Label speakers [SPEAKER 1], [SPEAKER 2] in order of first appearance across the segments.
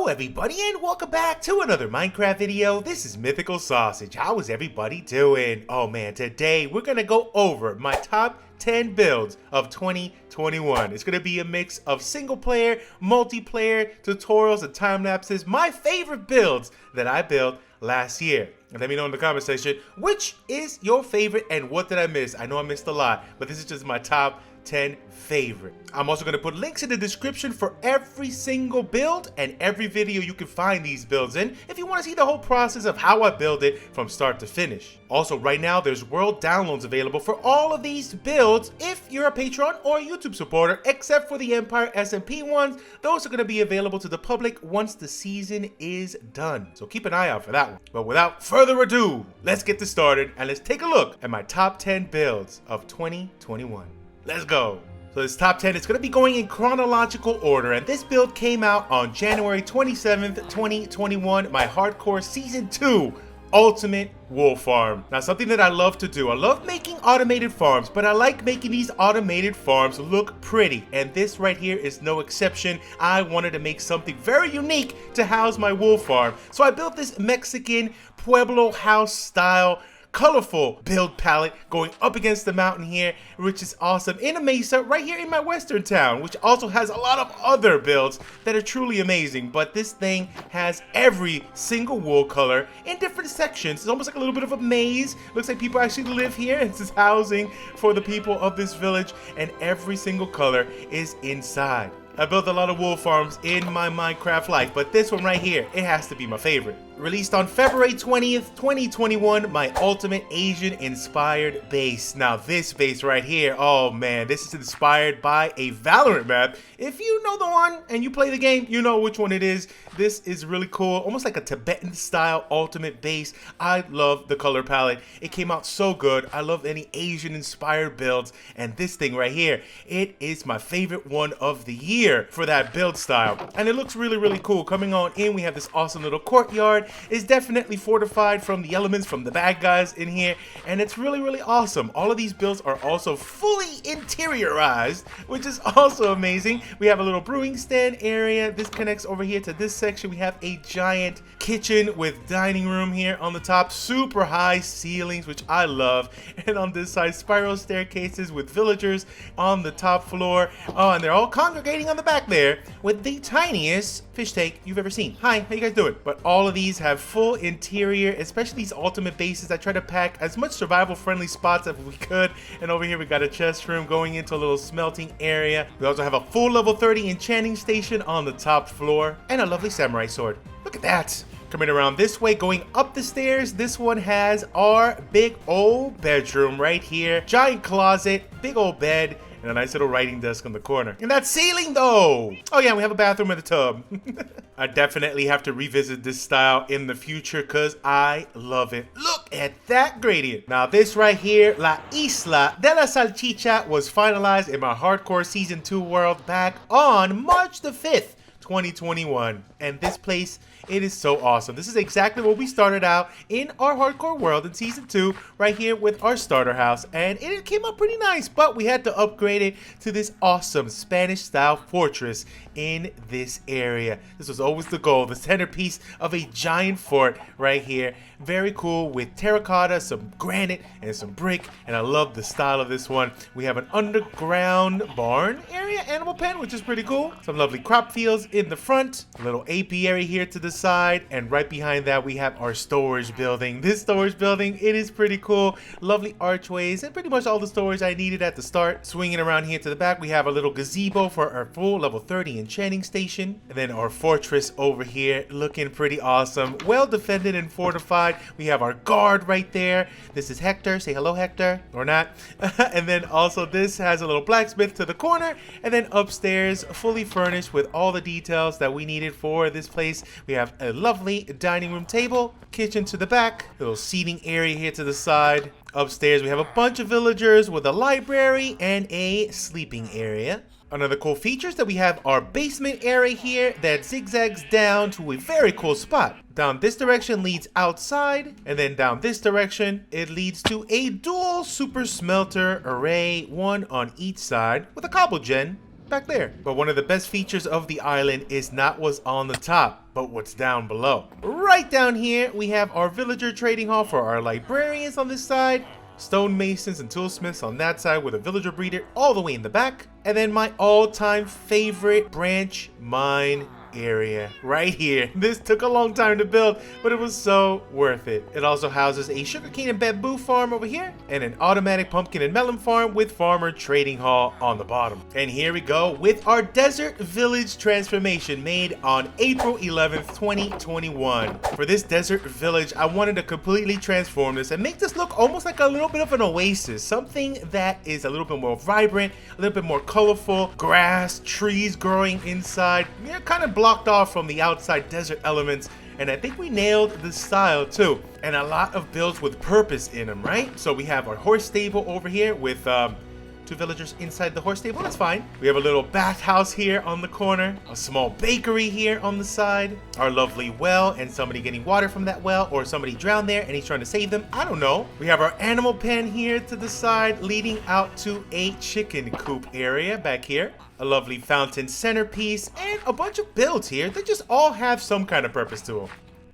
[SPEAKER 1] Hello everybody and welcome back to another Minecraft video. This is Mythical Sausage. How is everybody doing? Oh man, today we're gonna go over my top 10 builds of 2021. It's gonna be a mix of single player, multiplayer, tutorials, and time lapses. My favorite builds that I built last year. And let me know in the comment section, which is your favorite and what did I miss? I know I missed a lot, but this is just my top 10 favorite. I'm also going to put links in the description for every single build and every video you can find these builds in if you want to see the whole process of how I build it from start to finish. Also, right now there's world downloads available for all of these builds if you're a Patreon or a YouTube supporter, except for the Empire SMP ones. Those are going to be available to the public once the season is done. So keep an eye out for that one. But without further ado, let's get this started and let's take a look at my top 10 builds of 2021. Let's go. So this top 10 is going to be going in chronological order, and this build came out on January 27th, 2021, my Hardcore Season 2 Ultimate Wool Farm. Now, something that I love to do, I love making automated farms, but I like making these automated farms look pretty, and this right here is no exception. I wanted to make something very unique to house my wool farm, so I built this Mexican Pueblo house style colorful build palette going up against the mountain here, which is awesome, in a mesa right here in my western town, which also has a lot of other builds that are truly amazing. But this thing has every single wool color in different sections. It's almost like a little bit of a maze. Looks like people actually live here. This is housing for the people of this village, and every single color is inside. I built a lot of wool farms in my Minecraft life, but this one right here, it has to be my favorite. Released on February 20th, 2021, my ultimate Asian-inspired base. Now this base right here, oh man, this is inspired by a Valorant map. If you know the one and you play the game, you know which one it is. This is really cool, almost like a Tibetan-style ultimate base. I love the color palette. It came out so good. I love any Asian-inspired builds, and this thing right here, it is my favorite one of the year for that build style. And it looks really, really cool. Coming on in, we have this awesome little courtyard. It's definitely fortified from the elements from the bad guys in here, and it's really, really awesome. All of these builds are also fully interiorized, which is also amazing. We have a little brewing stand area. This connects over here to this section. We have a giant kitchen with dining room here on the top, super high ceilings, which I love, and on this side, spiral staircases with villagers on the top floor. Oh, and they're all congregating on the back there with the tiniest fish tank you've ever seen. Hi, how you guys doing? But all of these have full interior, especially these ultimate bases. I try to pack as much survival friendly spots as we could. And over here we got a chest room going into a little smelting area. We also have a full level 30 enchanting station on the top floor and a lovely samurai sword. Look at that. Coming around this way, going up the stairs, this one has our big old bedroom right here. Giant closet, big old bed, and a nice little writing desk on the corner. And that ceiling though! Oh yeah, we have a bathroom and a tub. I definitely have to revisit this style in the future because I love it. Look at that gradient. Now this right here, La Isla de la Salchicha, was finalized in my Hardcore Season 2 world back on March the 5th, 2021. And this place, it is so awesome. This is exactly what we started out in our hardcore world in Season 2, right here with our starter house. And it came out pretty nice, but we had to upgrade it to this awesome Spanish-style fortress in this area. This was always the goal, the centerpiece of a giant fort right here. Very cool with terracotta, some granite, and some brick. And I love the style of this one. We have an underground barn area, animal pen, which is pretty cool. Some lovely crop fields in the front, a little apiary here to the side, and right behind that we have our storage building. This storage building, it is pretty cool. Lovely archways and pretty much all the storage I needed at the start. Swinging around here to the back, we have a little gazebo for our full level 30 enchanting station, and then our fortress over here looking pretty awesome, well defended and fortified. We have our guard right there. This is Hector. Say hello, Hector, or not. And then also this has a little blacksmith to the corner, and then upstairs fully furnished with all the details that we needed for this place. We have a lovely dining room table, kitchen to the back, little seating area here to the side. Upstairs we have a bunch of villagers with a library and a sleeping area. Another cool feature is that we have our basement area here that zigzags down to a very cool spot. Down this direction leads outside, and then down this direction it leads to a dual super smelter array, one on each side with a cobble gen back there. But one of the best features of the island is not what's on the top, but what's down below. Right down here, we have our villager trading hall for our librarians on this side, stonemasons and toolsmiths on that side with a villager breeder all the way in the back, and then my all-time favorite branch mine area right here. This took a long time to build, but it was so worth it. It also houses a sugarcane and bamboo farm over here and an automatic pumpkin and melon farm with farmer trading hall on the bottom. And here we go with our desert village transformation made on April 11th, 2021. For this desert village, I wanted to completely transform this and make this look almost like a little bit of an oasis, something that is a little bit more vibrant, a little bit more colorful, grass, trees growing inside, kind of blocked off from the outside desert elements. And I think we nailed the style too, and a lot of builds with purpose in them, right? So we have our horse stable over here with two villagers inside the horse stable. That's fine. We have a little bathhouse here on the corner, a small bakery here on the side, our lovely well, and somebody getting water from that well, or somebody drowned there and he's trying to save them. I don't know. We have our animal pen here to the side, leading out to a chicken coop area back here. A lovely fountain centerpiece, and a bunch of builds here that just all have some kind of purpose to them.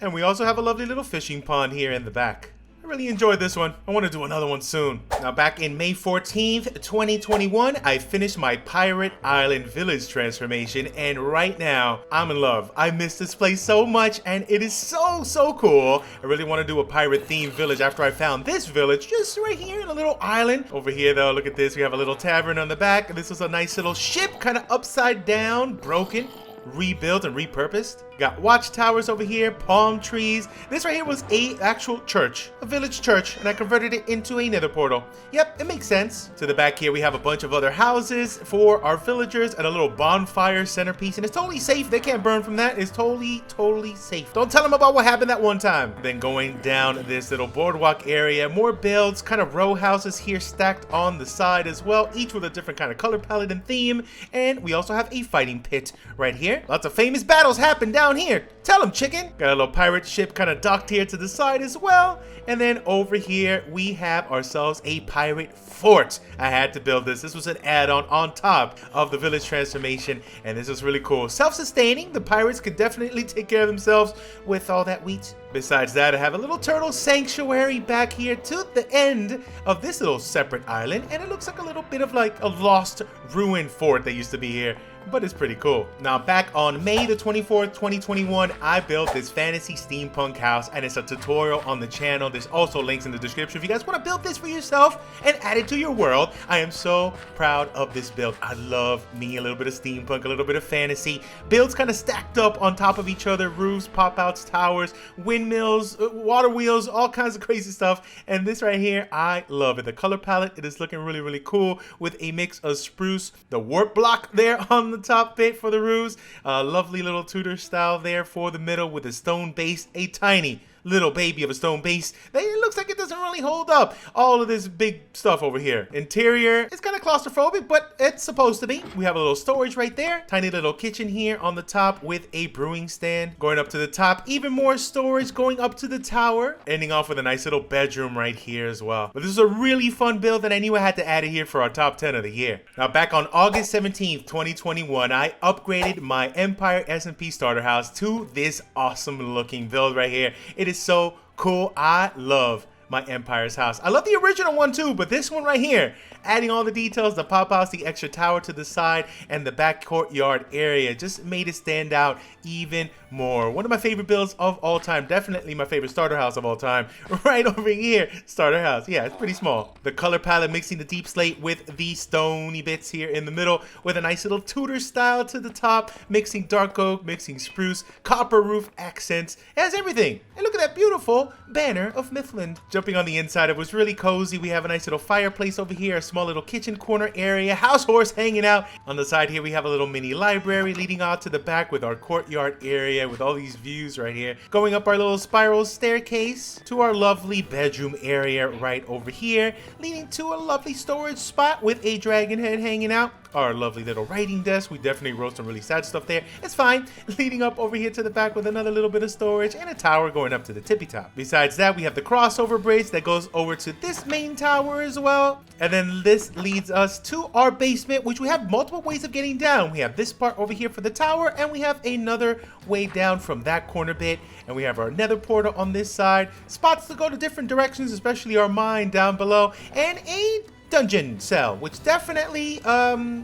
[SPEAKER 1] And we also have a lovely little fishing pond here in the back. I really enjoyed this one. I want to do another one soon. Now, back in May 14th, 2021, I finished my Pirate Island Village transformation, and right now, I'm in love. I miss this place so much, and it is so cool. I really want to do a pirate-themed village after I found this village just right here in a little island. Over here, though, look at this. We have a little tavern on the back. This is a nice little ship, kind of upside down, broken, rebuilt and repurposed. Got watchtowers over here, palm trees. This right here was a actual church, a village church, and I converted it into a nether portal. Yep, it makes sense. To the back here, we have a bunch of other houses for our villagers and a little bonfire centerpiece, and it's totally safe. They can't burn from that. It's totally safe. Don't tell them about what happened that one time. Then going down this little boardwalk area, more builds, kind of row houses here stacked on the side as well, each with a different kind of color palette and theme. And we also have a fighting pit right here. Lots of famous battles happen down here. Tell them, chicken. Got a little pirate ship kind of docked here to the side as well. And then over here, we have ourselves a pirate fort. I had to build this. This was an add-on on top of the village transformation, and this is really cool. Self-sustaining. The pirates could definitely take care of themselves with all that wheat. Besides that, I have a little turtle sanctuary back here to the end of this little separate island, and it looks like a little bit of like a lost ruined fort that used to be here, but it's pretty cool. Now, back on May the 24th, 2021, I built this fantasy steampunk house, and it's a tutorial on the channel. There's also links in the description if you guys want to build this for yourself and add it to your world. I am so proud of this build. I love me a little bit of steampunk, a little bit of fantasy. Builds kind of stacked up on top of each other, roofs, pop-outs, towers, windmills, water wheels, all kinds of crazy stuff. And this right here, I love it. The color palette, it is looking really cool with a mix of spruce, the warp block there on the top bit for the roofs, a lovely little Tudor style there for the middle with a stone base, a tiny little baby of a stone base that it looks like it doesn't really hold up. All of this big stuff over here. Interior is kind of claustrophobic, but it's supposed to be. We have a little storage right there. Tiny little kitchen here on the top with a brewing stand. Going up to the top, even more storage going up to the tower. Ending off with a nice little bedroom right here as well. But this is a really fun build that I knew I had to add it here for our top 10 of the year. Now, back on August 17th, 2021, I upgraded my Empire SMP starter house to this awesome looking build right here. It is so cool. I love my Empire's house. I love the original one too, but this one right here, adding all the details, the pop outs, the extra tower to the side, and the back courtyard area just made it stand out even more. One of my favorite builds of all time. Definitely my favorite starter house of all time. Right over here, starter house. Yeah, it's pretty small. The color palette mixing the deep slate with the stony bits here in the middle with a nice little Tudor style to the top, mixing dark oak, mixing spruce, copper roof accents. It has everything. And look at that beautiful banner of Mythland. Jumping on the inside, it was really cozy. We have a nice little fireplace over here, a small little kitchen corner area, house horse hanging out. On the side here, we have a little mini library leading out to the back with our courtyard area with all these views right here. Going up our little spiral staircase to our lovely bedroom area right over here, leading to a lovely storage spot with a dragon head hanging out. Our lovely little writing desk. We definitely wrote some really sad stuff there. It's fine. Leading up over here to the back with another little bit of storage and a tower going up to the tippy top. Besides that, we have the crossover bridge that goes over to this main tower as well. And then this leads us to our basement, which we have multiple ways of getting down. We have this part over here for the tower, and we have another way down from that corner bit. And we have our nether portal on this side. Spots to go to different directions, especially our mine down below. And a dungeon cell, which definitely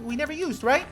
[SPEAKER 1] we never used, right?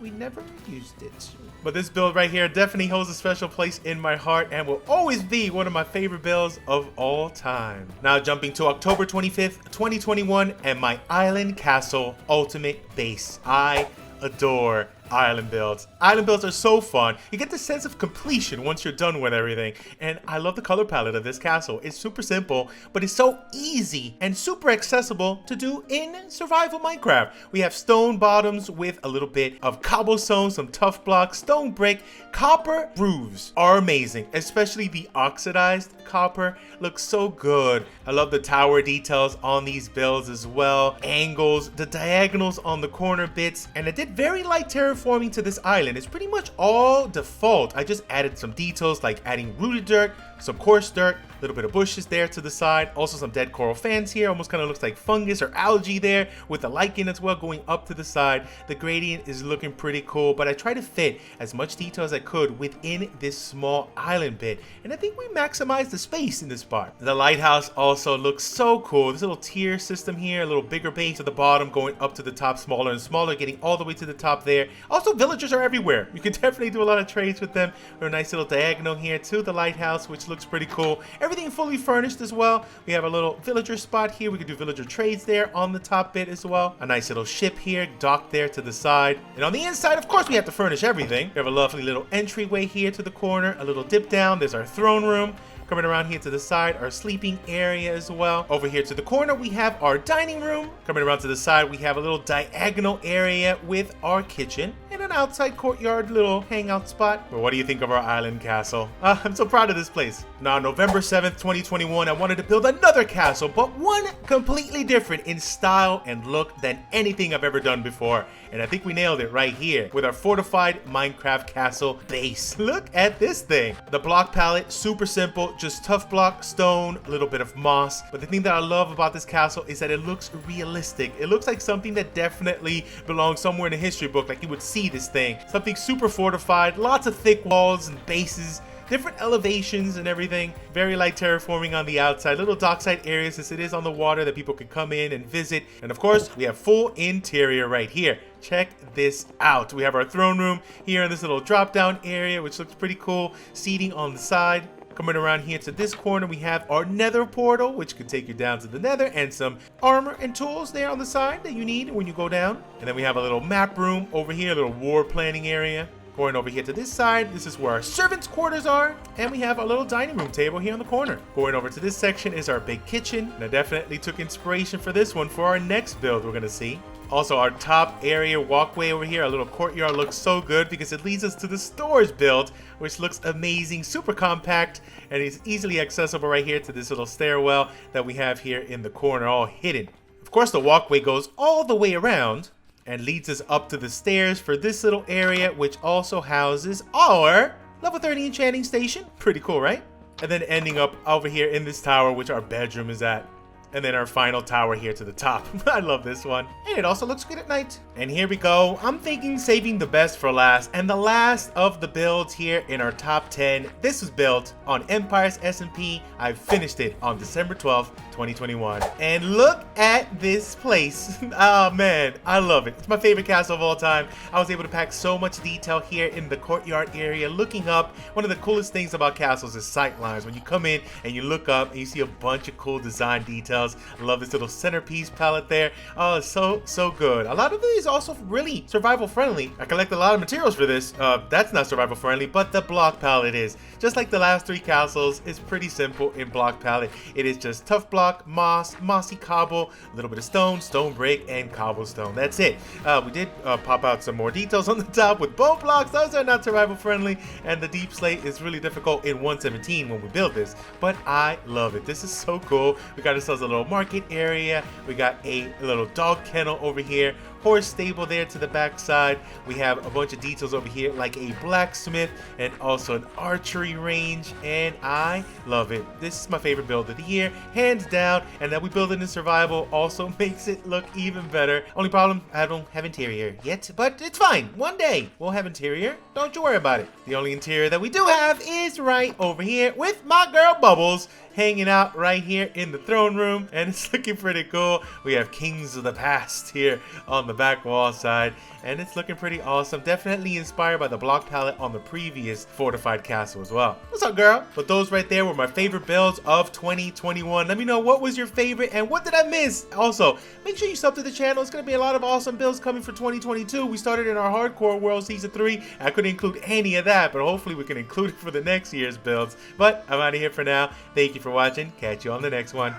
[SPEAKER 1] We never used it. But this build right here definitely holds a special place in my heart and will always be one of my favorite builds of all time. Now jumping to October 25th, 2021 and my Island Castle Ultimate Base. I adore island builds. Island builds are so fun. You get the sense of completion once you're done with everything. And I love the color palette of this castle. It's super simple, but it's so easy and super accessible to do in survival Minecraft. We have stone bottoms with a little bit of cobblestone, some tough blocks, stone brick. Copper roofs are amazing, especially the oxidized copper looks so good. I love the tower details on these builds as well. Angles, the diagonals on the corner bits, and I did very light terraforming to this island. It's pretty much all default. I just added some details like adding rooted dirt, some coarse dirt, a little bit of bushes there to the side, also some dead coral fans here, almost kind of looks like fungus or algae there with the lichen as well going up to the side. The gradient is looking pretty cool, but I try to fit as much detail as I could within this small island bit, and I think we maximized the space in this part. The lighthouse also looks so cool. This little tier system here, a little bigger base at the bottom going up to the top, smaller and smaller, getting all the way to the top there. Also, villagers are everywhere. You can definitely do a lot of trades with them. A nice little diagonal here to the lighthouse, which looks pretty cool. Everything fully furnished as well. We have a little villager spot here. We can do villager trades there on the top bit as well. A nice little ship here docked there to the side. And on the inside, of course, we have to furnish everything. We have a lovely little entryway here to the corner, a little dip down. There's our throne room. Coming around here to the side, our sleeping area as well. Over here to the corner, we have our dining room. Coming around to the side, we have a little diagonal area with our kitchen and an outside courtyard little hangout spot. But what do you think of our island castle? I'm so proud of this place. Now, November 7th, 2021, I wanted to build another castle, but one completely different in style and look than anything I've ever done before. And I think we nailed it right here with our fortified Minecraft castle base. Look at this thing. The block palette, super simple, just tough block, stone, a little bit of moss. But the thing that I love about this castle is that it looks realistic. It looks like something that definitely belongs somewhere in a history book, like you would see this thing. Something super fortified, lots of thick walls and bases, different elevations and everything. Very light terraforming on the outside, little dockside areas since it is on the water that people can come in and visit. And of course, we have full interior right here. Check this out. We have our throne room here in this little drop down area, which looks pretty cool. Seating on the side. Coming around here to this corner, we have our nether portal, which could take you down to the nether, and some armor and tools there on the side that you need when you go down. And then we have a little map room over here, a little war planning area. Going over here to this side, this is where our servants' quarters are. And we have a little dining room table here in the corner. Going over to this section is our big kitchen. And I definitely took inspiration for this one for our next build we're gonna see. Also, our top area walkway over here, our little courtyard looks so good because it leads us to the storage build, which looks amazing, super compact, and is easily accessible right here to this little stairwell that we have here in the corner, all hidden. Of course, the walkway goes all the way around and leads us up to the stairs for this little area, which also houses our level 30 enchanting station. Pretty cool, right? And then ending up over here in this tower, which our bedroom is at. And then our final tower here to the top. I love this one. And it also looks good at night. And here we go. I'm thinking saving the best for last. And the last of the builds here in our top 10. This was built on Empire's SMP. I finished it on December 12th, 2021. And look at this place. Oh man, I love it. It's my favorite castle of all time. I was able to pack so much detail here in the courtyard area. Looking up, one of the coolest things about castles is sight lines. When you come in and you look up and you see a bunch of cool design details. I love this little centerpiece palette there. Oh, it's so good. A lot of these also really survival friendly. I collect a lot of materials for this. That's not survival friendly, but the block palette is. Just like the last three castles, it's pretty simple in block palette. It is just tough block, block, moss, mossy cobble, a little bit of stone, stone brick, and cobblestone. That's it. We did pop out some more details on the top with bone blocks. Those are not survival friendly, and the deep slate is really difficult in 117 when we build this, but I love it. This is so cool. We got ourselves a little market area. We got a little dog kennel over here, horse stable there to the back side. We have a bunch of details over here like a blacksmith and also an archery range, and I love it. This is my favorite build of the year, hands down, and that we build it in survival also makes it look even better. Only problem, I don't have interior yet, but it's fine. One day we'll have interior. Don't you worry about it. The only interior that we do have is right over here with my girl Bubbles hanging out right here in the throne room, and it's looking pretty cool. We have Kings of the Past here on the back wall side, and it's looking pretty awesome. Definitely inspired by the block palette on the previous Fortified Castle as well. What's up, girl? But those right there were my favorite builds of 2021. Let me know what was your favorite and what did I miss. Also, make sure you sub to the channel. It's going to be a lot of awesome builds coming for 2022. We started in our Hardcore World Season 3. I couldn't include any of that, but hopefully we can include it for the next year's builds. But I'm out of here for now. Thank you for watching. Catch you on the next one.